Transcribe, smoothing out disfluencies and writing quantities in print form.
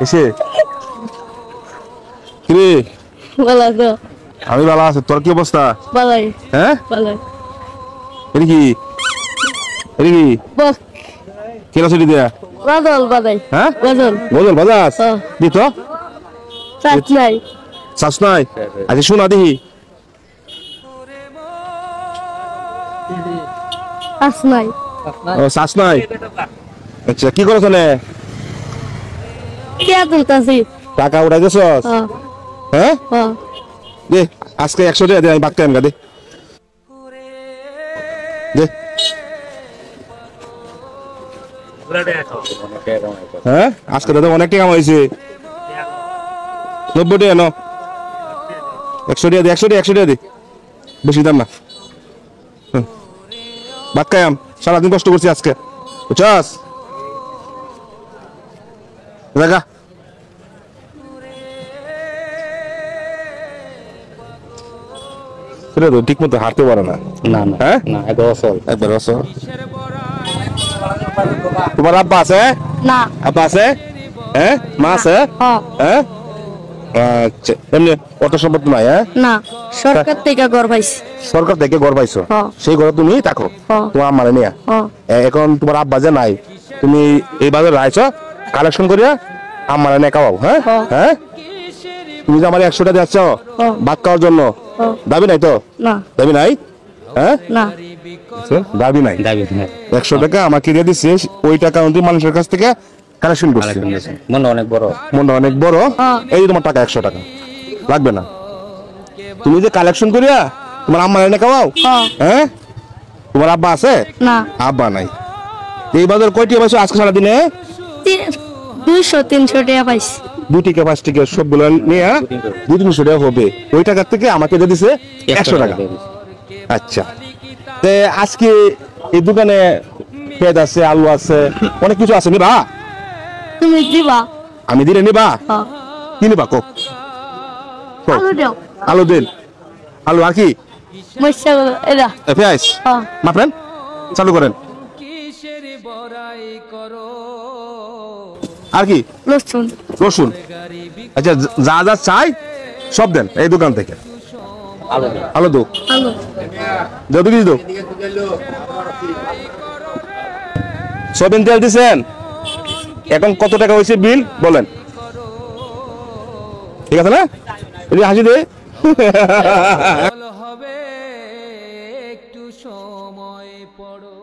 এসে কিরে ভালো আছো? আমি ভালো আছি, তোর কি অবস্থা? ভালোই। হ্যাঁ ভালোই। এটা কি বস কেন ছুটি দেয়া? গজল বাজাই। হ্যাঁ গজল। গজল বাজাস দিত চাচ নাই। শ্বাস নাই? আচ্ছা শোনা দেখি। চাচ নাই। ও শ্বাস নাই। আচ্ছা কি করছ নে? কে তুলতাছি? টাকা উঠাই দিছস? হ্যাঁ দে আজকে 100 টাকা দে, আমি বাক্কা এমগা দে দে। হ্যাঁ আজকে দাদা অনেক টাকা হয়েছে। 90 টাকা ন 100 টাকা দে, 100 টাকা দে, বেশি দাম না। বাক্কায়াম সারাদিন কষ্ট করছি আজকে, বুঝছস? জায়গা ঠিক মতো হাঁটতে পারে না। হ্যাঁ একবার অসল। তোমার আব্বা আছে? না। আব্বা আছে? হ্যাঁ মা আছে? হ্যাঁ আচ্ছা, এমনি অত সম্পদ নাই? হ্যাঁ না, সরকার থেকে ঘর পাইছি। সরকার থেকে ঘর পাইছো, সেই ঘরে তুমি থাকো তোমার আম্মারে নিয়ে। এখন তোমার আব্বা যে নাই, তুমি এই বাজারে আইছো কালেকশন করিয়া আম্মারে নিয়ে খাওয়াও। হ্যাঁ হ্যাঁ তুমি যে আমার 100 টাকা দিচ্ছ ভাত খাওয়ার জন্য, দাবি নাই তো? না। দাবি নাই? হ্যাঁ না দাবি নাই। 100 টাকা আমাকে দিয়ে দিচ্ছে, ওই টাকা মানুষের কাছ থেকে কালেকশন করছে। মনটা অনেক বড়। এই যে তোমার টাকা 100 টাকা লাগবে না, তুমি যে কালেকশন করিয়া তোমার আম্মা এনে খাওয়াও। হ্যাঁ তোমার আব্বা আছে? না। আব্বা নাই। এই বাজার কয়টি পাইছো আজকে সারাদিনে? 200-300 টাকা পাইছি। 2 টাকা 5 টাকা সবগুলো নিয়ে 200-300 টাকা হবে। ওই টাকা থেকে আমাকে দিয়ে দিছে 100 টাকা। আচ্ছা আজকে এই দোকানে পেঁয়াজ আছে, আলু আছে, অনেক কিছু আছে, নিবা? তুমি দিবা? আমি দিলে নিবা? কি নিবা কো? আলু দাও। আলু দিন, আলু আর কি? মরিচা এরা পেঁয়াজ মাপেন, চালু করেন। আর কি? রসুন। রসুন। আচ্ছা যা যা চাই সব দেন এই দোকান থেকে। আলু দো, আলু যত কিছু দো। সয়াবিন তেল দিছেন? এখন কত টাকা হয়েছে বিল বলেন? ঠিক আছে না? এদিকে হাসি দে। একটু সময় পড়ো।